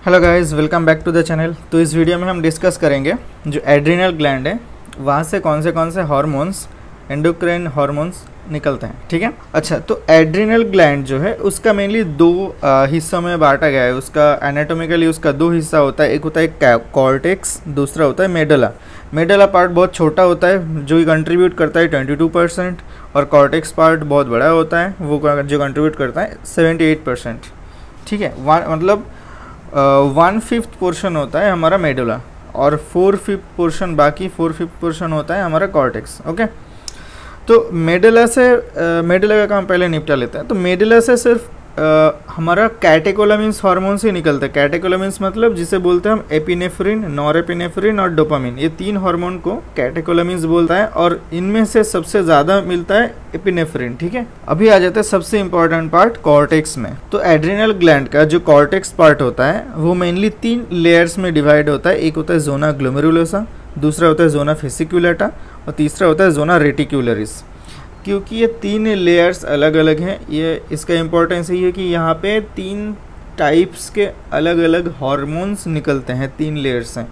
Hello guys, welcome back to the channel. तो इस video में हम डिस्कस करेंगे जो एड्रिनल ग्लैंड है वहाँ से कौन से हार्मोन्स, एंडोक्राइन हार्मोन्स निकलते हैं। ठीक है। अच्छा, तो एड्रिनल ग्लैंड जो है उसका मेनली दो हिस्सों में बांटा गया है। उसका एनाटोमिकली उसका दो हिस्सा होता है। एक होता है कॉर्टेक्स, दूसरा होता है मेडुला। मेडुला पार्ट बहुत छोटा होता है जो कंट्रीब्यूट करता है 22%, और कॉर्टेक्स पार्ट बहुत बड़ा होता है, वो जो कंट्रीब्यूट करता है 78%। ठीक है। मतलब 1/5 पोर्शन होता है हमारा मेडुला और 4/5 पोर्शन, बाकी 4/5 पोर्शन होता है हमारा कॉर्टेक्स। ओके। तो मेडुला का काम पहले निपटा लेते हैं। तो मेडुला से सिर्फ हमारा कैटेकोलामिन्स हार्मोन्स ही निकलते हैं। कैटेकोलामिन्स मतलब जिसे बोलते हैं हम एपिनेफ्रिन, नॉरएपिनेफ्रिन और डोपामिन। ये तीन हार्मोन को कैटेकोलामिन्स बोलता है और इनमें से सबसे ज़्यादा मिलता है एपिनेफ्रिन। ठीक है। अभी आ जाता है सबसे इंपॉर्टेंट पार्ट कॉर्टेक्स में। तो एड्रिनल ग्लैंड का जो कॉर्टेक्स पार्ट होता है वो मेनली 3 लेयर्स में डिवाइड होता है। एक होता है जोना ग्लोमेरुलोसा, दूसरा होता है जोना फेसिकुलेटा और तीसरा होता है जोना रेटिकुलरिस। क्योंकि ये 3 लेयर्स अलग अलग हैं, ये इसका इम्पोर्टेंस ये है कि यहाँ पे 3 टाइप्स के अलग अलग हार्मोन्स निकलते हैं 3 लेयर्स से।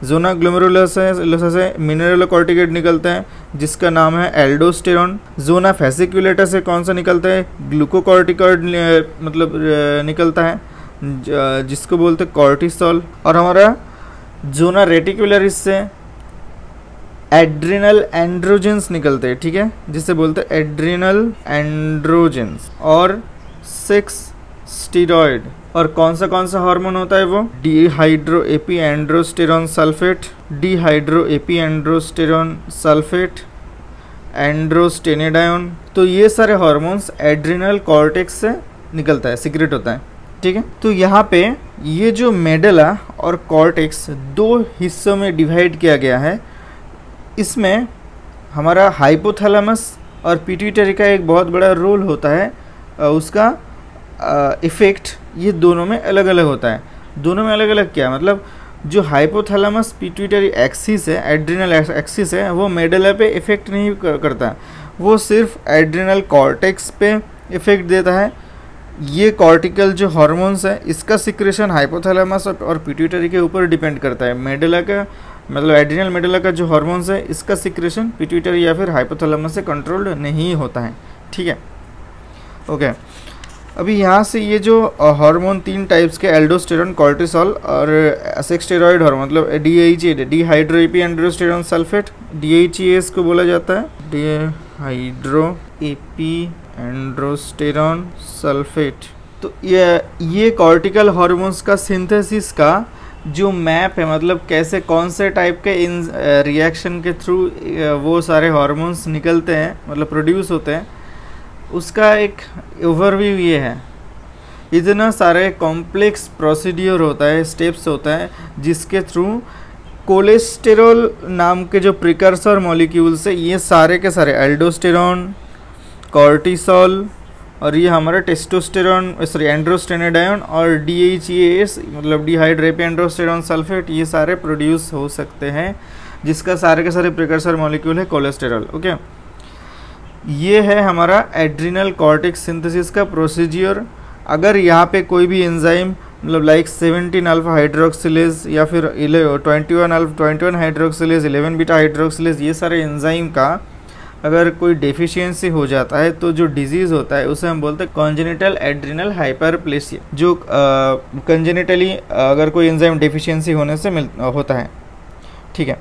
जोना ग्लोमेरुलोसा से मिनरलोकॉर्टिकेट निकलता है जिसका नाम है एल्डोस्टेरॉन। जोना फेसिकुलेटा से कौन सा निकलता है, ग्लूकोकॉर्टिकॉइड मतलब निकलता है जिसको बोलते हैं कॉर्टिसोल। और हमारा जोना रेटिकुलरिस से एड्रिनल एंड्रोजेंस निकलते हैं। ठीक है, जिसे बोलते हैं एड्रिनल एंड्रोजेंस और 6 स्टीरॉयड। और कौन सा हार्मोन होता है वो, dehydroepiandrosterone sulphate, dehydroepiandrosterone sulphate, androstenedione. तो ये सारे हार्मोन्स एड्रिनल कॉर्टेक्स से निकलता है, सीक्रेट होता है। ठीक है। तो यहाँ पे ये जो मेडुला और कॉर्टेक्स 2 हिस्सों में डिवाइड किया गया है। इसमें हमारा हाइपोथैलेमस और पिट्यूटरी का एक बहुत बड़ा रोल होता है। उसका इफ़ेक्ट ये दोनों में अलग अलग होता है। दोनों में अलग अलग क्या मतलब, जो हाइपोथैलेमस पिट्यूटरी एक्सिस है, एड्रिनल एक्सिस है, वो मेडुला पे इफ़ेक्ट नहीं करता, वो सिर्फ एड्रिनल कॉर्टेक्स पे इफ़ेक्ट देता है। ये कॉर्टिकल जो हार्मोन्स है इसका सिक्रेशन हाइपोथैलेमस और पिट्यूटरी के ऊपर डिपेंड करता है। मेडुला का मतलब एड्रिनल मेडुला का जो हार्मोन्स है इसका सिक्रेशन पिट्यूटरी या फिर हाइपोथैलेमस से कंट्रोल्ड नहीं होता है। ठीक है। ओके। अभी यहाँ से ये जो हार्मोन 3 टाइप्स के एल्डोस्टेरॉन, कॉर्टिसोल और 6 स्टेरॉयड हार्मोन मतलब DHEA, dehydroepiandrosterone sulphate, DHEA इसको बोला जाता है, डिहाइड्रो एपी एंड्रोस्टेरॉन सल्फेट। तो ये कॉर्टिकल हार्मोन्स का सिंथेसिस का जो मैप है, मतलब कैसे कौन से टाइप के इन रिएक्शन के थ्रू वो सारे हार्मोन्स निकलते हैं, मतलब प्रोड्यूस होते हैं, उसका एक ओवरव्यू ये है। इतना सारे कॉम्प्लेक्स प्रोसीड्यूर होता है, स्टेप्स होता है, जिसके थ्रू कोलेस्टेरॉल नाम के जो प्रिकर्सर मॉलिक्यूल्स है ये सारे के सारे एल्डोस्टेरॉन, कॉर्टिसोल और ये हमारा टेस्टोस्टेरॉन एंड्रोस्टेनेडायोन और DHEAS मतलब डिहाइड्रो एंड्रोस्टेरॉन सल्फेट, ये सारे प्रोड्यूस हो सकते हैं, जिसका सारे के सारे प्रिकर्सर मॉलिक्यूल है कोलेस्टेरॉल। ओके। ये है हमारा एड्रिनल कॉर्टेक्स सिंथेसिस का प्रोसीजर। अगर यहाँ पे कोई भी एंजाइम मतलब लाइक 17 अल्फा हाइड्रोक्सिलेज या फिर 21 हाइड्रोक्सिलेज, 11 बीटा हाइड्रोक्सिलेज, ये सारे एंजाइम का अगर कोई डेफिशिएंसी हो जाता है तो जो डिजीज़ होता है उसे हम बोलते हैं कॉन्जेनिटल एड्रिनल हाइपरप्लेसिया। जो कंजेनिटली अगर कोई एंजाइम डेफिशिएंसी होने से होता है। ठीक है।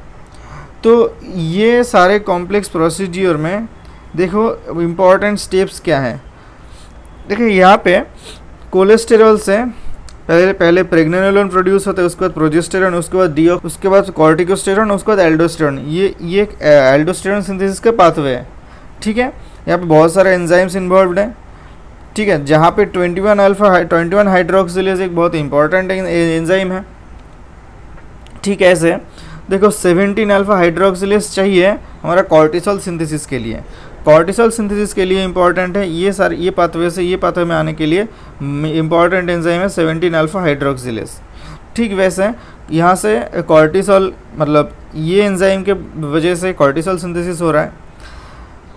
तो ये सारे कॉम्प्लेक्स प्रोसीड्यूर में देखो इम्पॉर्टेंट स्टेप्स क्या है। देखिए यहाँ पे कोलेस्टेरॉल से पहले प्रेग्नेनोलोन प्रोड्यूस होता है, उसके बाद प्रोजेस्टेरॉन, उसके बाद उसके बाद कॉर्टिकोस्टेरॉन, उसके बाद एल्डोस्टेरॉन। ये एल्डोस्टेरॉन सिंथेसिस का पाथवे है। ठीक है। यहाँ पे बहुत सारे एंजाइम्स इन्वॉल्व्ड हैं। ठीक है। जहाँ पे 21 हाइड्रोक्सिलेज एक बहुत इंपॉर्टेंट एंजाइम है। ठीक है। ऐसे देखो 17 अल्फा हाइड्रोक्सिलेज चाहिए हमारा कॉर्टिसोल सिंथेसिस के लिए। कॉर्टिसोल सिंथेसिस के लिए इंपॉर्टेंट है ये सारे, ये पाथवे में आने के लिए इंपॉर्टेंट एंजाइम है 17 अल्फा हाइड्रोक्सिलेज। ठीक वैसे यहाँ से कॉर्टिसोल मतलब ये एंजाइम के वजह से कॉर्टिसोल सिंथेसिस हो रहा है।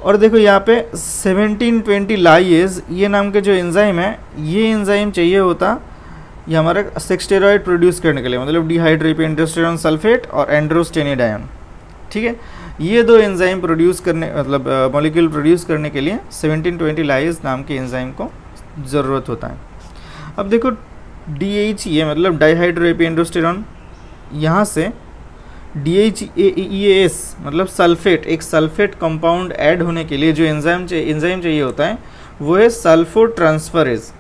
और देखो यहाँ पे 1720 लाइएज ये नाम के जो एंजाइम है, ये एंजाइम चाहिए होता ये हमारा सेक्स स्टेरॉइड प्रोड्यूस करने के लिए, मतलब डिहाइड्रोएपियोस्टेरोन सल्फेट और एंड्रोस्टेनिडाइन, ठीक है। ये दो एंजाइम प्रोड्यूस करने, मतलब मॉलिक्यूल प्रोड्यूस करने के लिए 1720 लाइज नाम के एंजाइम को ज़रूरत होता है। अब देखो DHEA मतलब डाइहाइड्रोएपियोस्टेरोन, यहाँ से DHEAS मतलब सल्फेट, एक सल्फेट कंपाउंड ऐड होने के लिए जो एंजाइम चाहिए होता है वो है सल्फोट्रांसफरेज।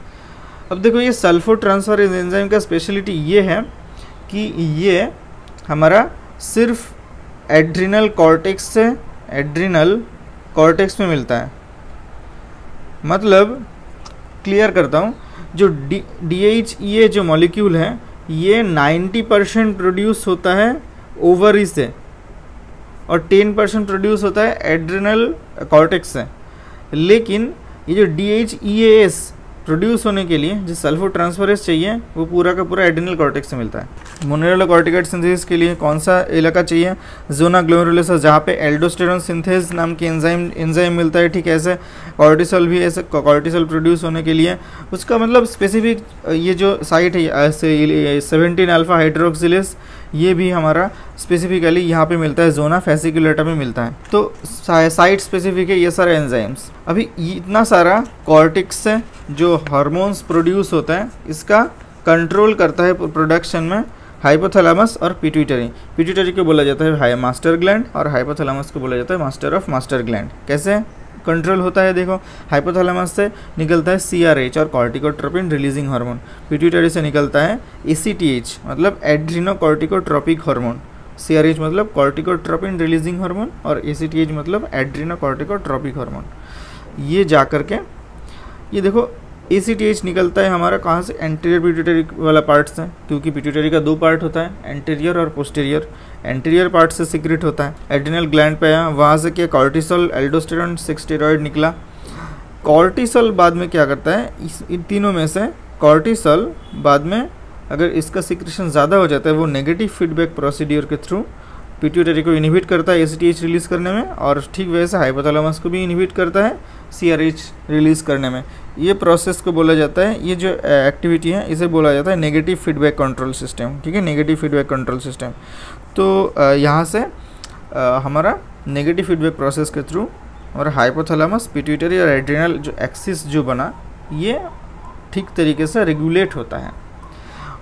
अब देखो ये सल्फोट्रांसफरेज एंजाइम का स्पेशलिटी ये है कि ये हमारा सिर्फ एड्रिनल कॉर्टेक्स में मिलता है। मतलब क्लियर करता हूँ, जो DHEA जो मॉलिक्यूल है ये 90% प्रोड्यूस होता है ओवरी से और 10% प्रोड्यूस होता है एड्रिनल कॉर्टेक्स से। लेकिन ये जो DHEAS प्रोड्यूस होने के लिए जो सल्फोट्रांसफरेज चाहिए वो पूरा का पूरा एड्रिनल कॉर्टेक्स से मिलता है। मोनोरेलोकॉर्टिकॉइड सिंथेसिस के लिए कौन सा इलाका चाहिए? जोना ग्लोमेरुलस, जहाँ पे एल्डोस्टेरोन सिंथेस नाम की एंजाइम मिलता है। ठीक है, ऐसे कॉर्टिसोल भी, ऐसे कॉर्टिसोल प्रोड्यूस होने के लिए उसका मतलब स्पेसिफिक ये जो साइट है ऐसे 17 अल्फा हाइड्रोक्सिलेस, ये भी हमारा स्पेसिफिकली यहाँ पे मिलता है, जोना फैसिकुलेटा में मिलता है। तो साइट स्पेसिफिक है ये सारे एंजाइम्स। अभी इतना सारा कॉर्टेक्स से जो हार्मोन्स प्रोड्यूस होता है इसका कंट्रोल करता है प्रोडक्शन में हाइपोथैलेमस और पिट्यूटरी। पिट्यूटरी को बोला जाता है मास्टर ग्लैंड और हाइपोथैलेमस को बोला जाता है मास्टर ऑफ मास्टर ग्लैंड। कैसे कंट्रोल होता है? देखो, हाइपोथैलेमस से निकलता है CRH और कॉर्टिकोट्रोपिन रिलीजिंग हार्मोन। पिट्यूटरी से निकलता है ACTH मतलब एड्रीनोकॉर्टिकोट्रोपिक हार्मोन। CRH मतलब कॉर्टिकोट्रोपिन रिलीजिंग हार्मोन और ACTH मतलब एड्रीनोकॉर्टिकोट्रोपिक हार्मोन। ये जा कर के ये देखो ACTH निकलता है हमारा कहाँ से? एंटीरियर पिट्यूटरी वाला पार्ट से, क्योंकि पिट्यूटरी का दो पार्ट होता है, एंटीरियर और पोस्टीरियर। एंटीरियर पार्ट से सीक्रेट होता है, एड्रिनल ग्लैंड पे आया, वहाँ से क्या कॉर्टिसोल, एल्डोस्टेरोन, सेक्स स्टेरॉइड निकला। कॉर्टिसोल बाद में क्या करता है? इन तीनों में से कॉर्टिसोल बाद में अगर इसका सीक्रेशन ज़्यादा हो जाता है वो नेगेटिव फीडबैक प्रोसीड्यूर के थ्रू पिट्यूटरी को इनहिबिट करता है ACTH रिलीज़ करने में, और ठीक वैसे हाइपोथैलेमस को भी इनहिबिट करता है CRH रिलीज़ करने में। ये प्रोसेस को बोला जाता है, ये जो एक्टिविटी है इसे बोला जाता है नेगेटिव फीडबैक कंट्रोल सिस्टम। ठीक है, नेगेटिव फीडबैक कंट्रोल सिस्टम। तो यहाँ से हमारा नेगेटिव फीडबैक प्रोसेस के थ्रू और हाइपोथैलेमस, पिट्यूटरी और एड्रिनल जो एक्सिस जो बना ये ठीक तरीके से रेगुलेट होता है।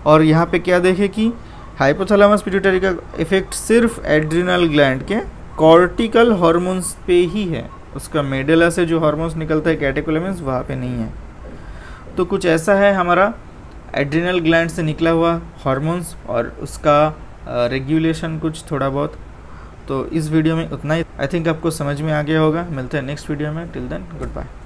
और यहाँ पे क्या देखें कि हाइपोथैलेमस पिट्यूटरी का इफेक्ट सिर्फ एड्रिनल ग्लैंड के कॉर्टिकल हार्मोन्स पे ही है, उसका मेडुला से जो हार्मोन्स निकलता है कैटेकोलेमिन्स वहाँ पे नहीं है। तो कुछ ऐसा है हमारा एड्रिनल ग्लैंड से निकला हुआ हार्मोन्स और उसका रेगुलेशन कुछ थोड़ा बहुत। तो इस वीडियो में उतना ही। आई थिंक आपको समझ में आ गया होगा। मिलते हैं नेक्स्ट वीडियो में। Till then good bye.